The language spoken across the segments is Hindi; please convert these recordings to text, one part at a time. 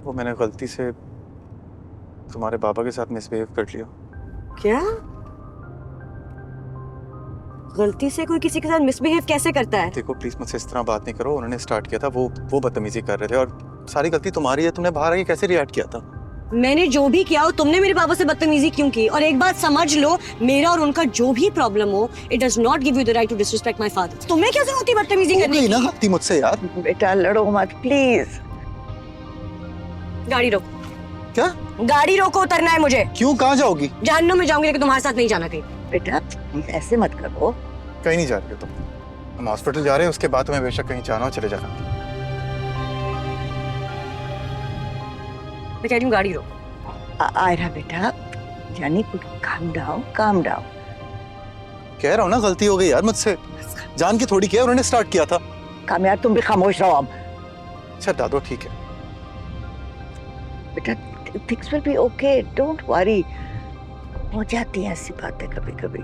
वो मैंने गलती से तुम्हारे पापा के साथ मिसबिहेव कर लिया। क्या? गलती से कोई किसी के साथ मिसबिहेव कैसे करता है? देखो प्लीज मुझसे इस तरह बात नहीं करो। उन्होंने स्टार्ट किया था, वो बदतमीजी कर रहे थे और सारी गलती तुम्हारी है। तुमने बाहर आके कैसे रिएक्ट किया था? मैंने जो भी किया हो, तुमने मेरे पापा से बदतमीजी क्यों की? और एक बात समझ लो, मेरा और उनका जो भी प्रॉब्लम हो, it does not give you the right to disrespect my father. तुम्हें क्या जरूरत थी बदतमीजी करने की? ना गलती मुझसे यार। बेटा लड़ो मत प्लीज। गाड़ी रोको। क्या? गाड़ी रोको, उतरना है मुझे। क्यों? कहाँ जाओगी? जहन्नुम में जाऊंगी, लेकिन तुम्हारे साथ नहीं जाना कहीं। बेटा ऐसे मत करो। कहीं नहीं जा रही हो तुम। हम हॉस्पिटल जा रहे हैं, उसके बाद तुम्हें बेशक कहीं जाना हो चले जाना। मैं कह रही हूँ गाड़ी रोको। आयरा बेटा, यानी काम डाउन काम डाउन। कह रहा हूँ ना गलती हो गई यार मुझसे। जान के थोड़ी किया, उन्होंने स्टार्ट किया था। काम यार तुम भी खामोश रहो अब। अच्छा दादो ठीक है। बेटा things will be okay, don't worry. हो जाती हैं ऐसी बातें कभी कभी।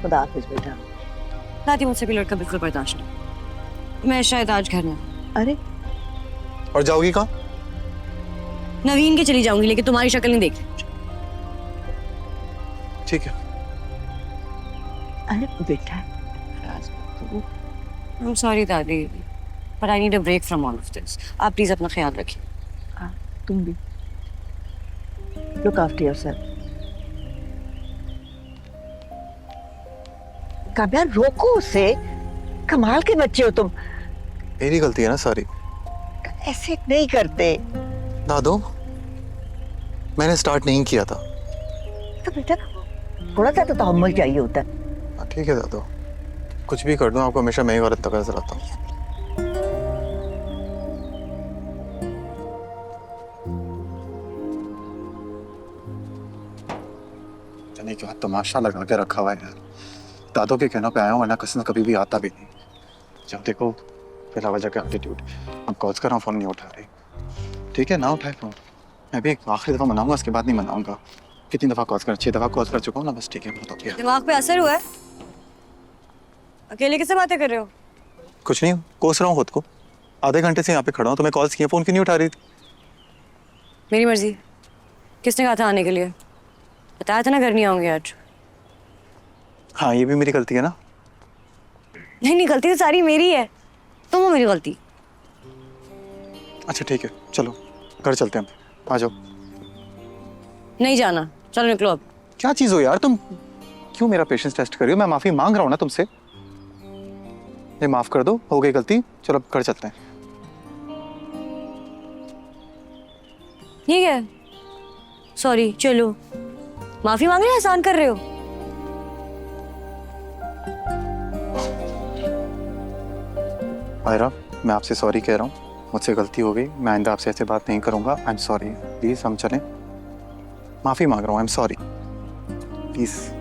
खुदा हाफिज बेटा। दादी, मुझसे भी लड़का बिल्कुल बर्दाश्त नहीं। मैं शायद आज घर में। अरे और जाओगी कहाँ? नवीन के चली जाऊंगी, लेकिन तुम्हारी शक्ल नहीं देखी। ठीक है। अरे बेटा I'm sorry दादी, but I need a break from all of this. आप प्लीज अपना ख्याल रखिए। तुम भी लुक आफ्टर योरसेल्फ। काव्या रोको उसे, कमाल के बच्चे हो तुम। मेरी गलती है ना सारी। ऐसे नहीं करते। दादो मैंने स्टार्ट नहीं किया था। तो बेटा थोड़ा सा तो तहम्मुल चाहिए होता है। ठीक है दादो, कुछ भी कर दूं आपको हमेशा मैं ही गलत तक नजर आता हूँ। जाने क्या तमाशा लगा के रखा हुआ है यार। दादो के कहने पे आया हूँ, वरना कसम कभी भी आता भी नहीं। जब देखो फिर वजह का एटीट्यूड। अब कॉल्स कर रहा हूँ, फोन नहीं उठा रही। ठीक है ना उठाए फोन। मैं भी एक आखिरी दफा मनाऊंगा, उसके बाद नहीं मनाऊंगा। कितनी दफा कॉल्स कर? 6 दफा कॉल्स कर चुका हूँ ना, बस ठीक है बहुत हो गया। दिमाग पे असर हुआ है? अकेले किससे बातें कर रहे हो? कुछ नहीं, कोस रहा हूँ खुद को। आधे घंटे से यहाँ पे खड़ा हूँ, तुम्हें कॉल्स किए, फोन क्यों नहीं उठा रही थी? मेरी मर्जी। किसने कहा था आने के लिए? बताया था ना घर नहीं आऊंगी आज। हाँ ये भी मेरी गलती है ना। नहीं नहीं, गलती तो सारी मेरी है। तुम हो मेरी गलती। अच्छा ठीक है, चलो घर चलते हैं हम। आ जाओ। नहीं जाना, चलो निकलो अब। क्या चीज हो यार तुम? क्यों मेरा पेशेंस टेस्ट कर रही हो? मैं माफी मांग रहा हूँ ना तुमसे। ये माफ कर दो, हो गई गलती, चलो अब घर चलते हैं। ठीक है, सॉरी, चलो। माफी मांगने आसान कर रहे हो? आयरा मैं आपसे सॉरी कह रहा हूँ, मुझसे गलती हो गई। मैं आइंदा आपसे ऐसे बात नहीं करूंगा। I am sorry. प्लीज हम चलें। माफी मांग रहा हूँ, आई एम सॉरी। प्लीज।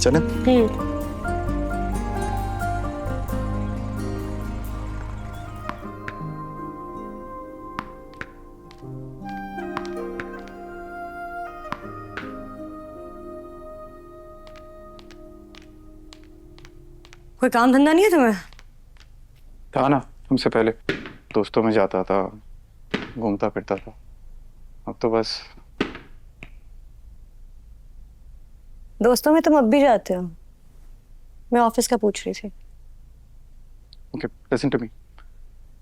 चलें? कोई काम धंधा नहीं है तुम्हें? था ना, तुमसे पहले दोस्तों में जाता था, घूमता फिरता था। अब तो बस। दोस्तों में तुम अब भी जाते हो? मैं ऑफिस का पूछ रही थी। Okay listen to me.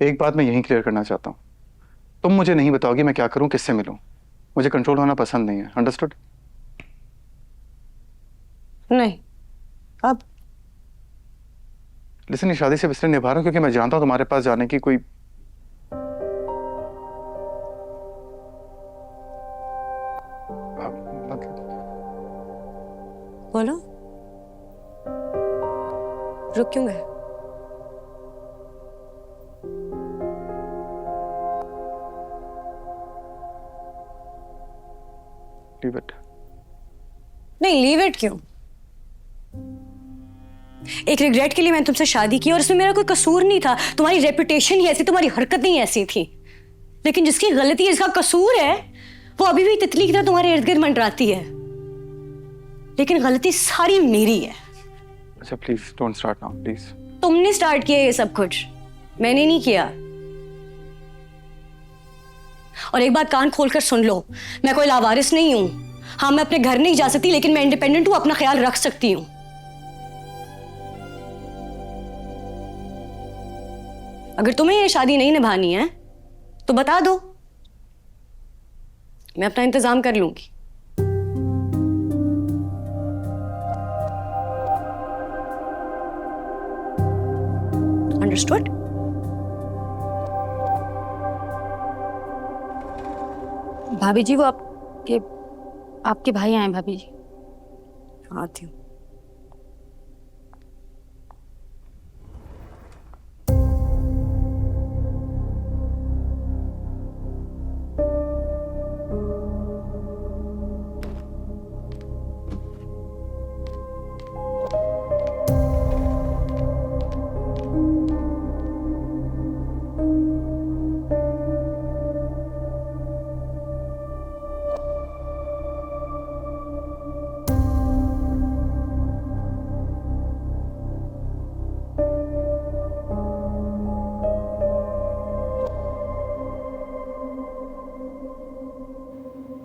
एक बात मैं यहीं क्लियर करना चाहता हूँ। तुम मुझे नहीं बताओगी मैं क्या करूँ, किससे मिलूँ। मुझे कंट्रोल होना पसंद नहीं है, अंडरस्टूड? नहीं। अब लिसन, ये शादी से इसलिए निभा रहा हूँ क्योंकि मैं जानता हूँ तुम्हारे पास जाने की कोई रुक क्यों गए? Leave it. नहीं, लीव इट क्यों? एक रिग्रेट के लिए मैंने तुमसे शादी की और इसमें मेरा कोई कसूर नहीं था। तुम्हारी रेपुटेशन ही ऐसी, तुम्हारी हरकतें ही ऐसी थी। लेकिन जिसकी गलती, जिसका कसूर है, वो अभी भी तितली की तरह तुम्हारे इर्द गिर्द मंडराती है। लेकिन गलती सारी मेरी है। अच्छा please don't start now please. तुमने स्टार्ट किया ये सब कुछ, मैंने नहीं किया। और एक बात कान खोलकर सुन लो, मैं कोई लावारिस नहीं हूं। हाँ, मैं अपने घर नहीं जा सकती, लेकिन मैं इंडिपेंडेंट हूं, अपना ख्याल रख सकती हूं। अगर तुम्हें ये शादी नहीं निभानी है तो बता दो, मैं अपना इंतजाम कर लूंगी। अंडरस्टूड? भाभी जी, वो आपके भाई आए हैं भाभी जी। आती हूँ।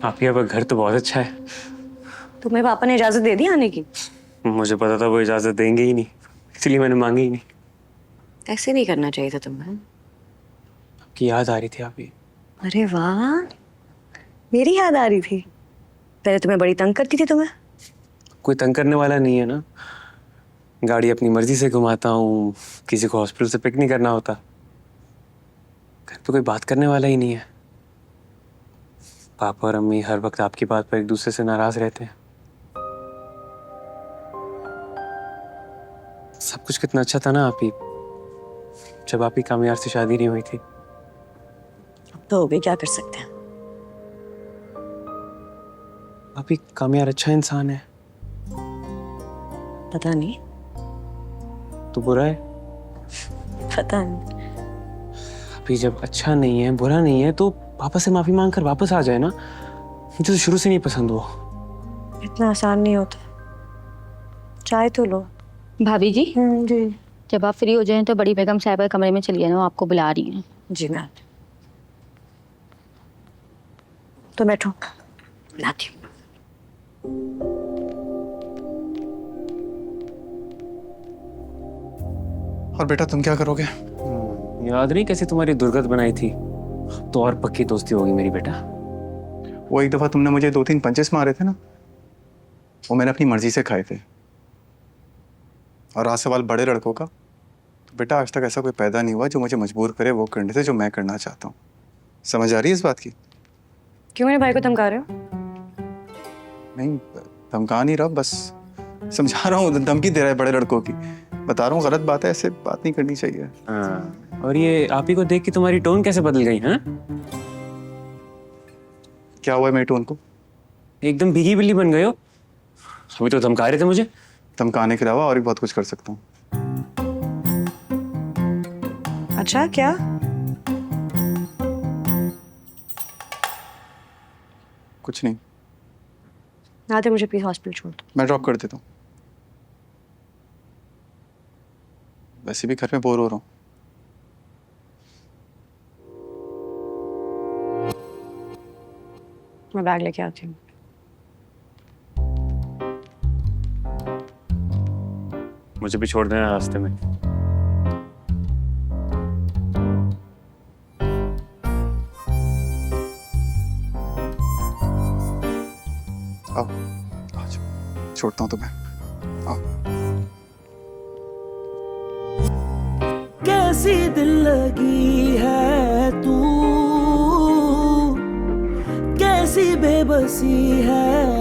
आपके यहाँ घर तो बहुत अच्छा है। तुम्हें पापा ने इजाजत दे दी आने की? मुझे पता था वो इजाजत देंगे ही नहीं, इसलिए मैंने मांगी ही नहीं। ऐसे नहीं करना चाहिए था तुम्हें। आपकी याद आ रही थी आप ही। अरे वाह, मेरी याद आ रही थी। पहले तुम्हें बड़ी तंग करती थी तुम्हें। कोई तंग करने वाला नहीं है ना। गाड़ी अपनी मर्जी से घुमाता हूँ, किसी को हॉस्पिटल से पिक नहीं करना होता। घर पे कोई बात करने वाला ही नहीं है। पापा और अम्मी हर वक्त आपकी बात पर एक दूसरे से नाराज रहते हैं। सब कुछ कितना अच्छा था ना आप ही, जब आप ही कामयाब से शादी नहीं हुई थी। अब तो हो गई, क्या कर सकते हैं। आप ही कामयाब अच्छा इंसान है। पता नहीं। तो बुरा है? पता नहीं। अभी जब अच्छा नहीं है, बुरा नहीं है, तो पापा से माफी मांग कर वापस आ जाए ना। मुझे तो शुरू से नहीं पसंद वो। इतना आसान नहीं होता। चाय तो लो। भाभी जी, जी। जब आप फ्री हो जाएं तो बड़ी बेगम साहिबा कमरे में चलिए ना, वो आपको बुला रही हैं। जी मैम। तो बैठो, लाती हूँ। और बेटा तुम क्या करोगे? याद नहीं कैसे तुम्हारी दुर्गत बनाई थी? तो और पक्की दोस्ती होगी मेरी बेटा। वो एक दफा तुमने मुझे 2-3 पंचेस मारे थे ना, वो मैंने अपनी मर्जी से खाए थे। और आज सवाल बड़े लड़कों का, तो बेटा आज तक ऐसा कोई पैदा नहीं हुआ जो मुझे मजबूर करे वो करने से जो मैं करना चाहता हूँ। समझ आ रही है इस बात की? क्यों मेरे भाई को धमका रहे हो? नहीं धमका नहीं रहा, बस समझा रहा हूँ। धमकी दे रहा है बड़े लड़कों की। बता रहा हूँ गलत बात है, ऐसे बात नहीं करनी चाहिए। हाँ। और ये आप ही को देख के तुम्हारी टोन कैसे बदल गई? हाँ, क्या हुआ है मेरी टोन को? एकदम भीगी बिल्ली बन गए हो। अभी तो धमका रहे थे मुझे। धमकाने के अलावा और भी बहुत कुछ कर सकता हूँ। अच्छा, क्या? कुछ नहीं। आते मुझे प्लीज हॉस्पिटल छोड़ दो। मैं ड्रॉप कर देता हूँ। वैसे भी घर में बोर हो रहा हूँ। मैं बैग लेके आती हूँ। मुझे भी छोड़ देना रास्ते में। आओ, आ जाओ, छोड़ता हूँ तुम्हें। आओ। कैसी दिल लगी है तू, कैसी बेबसी है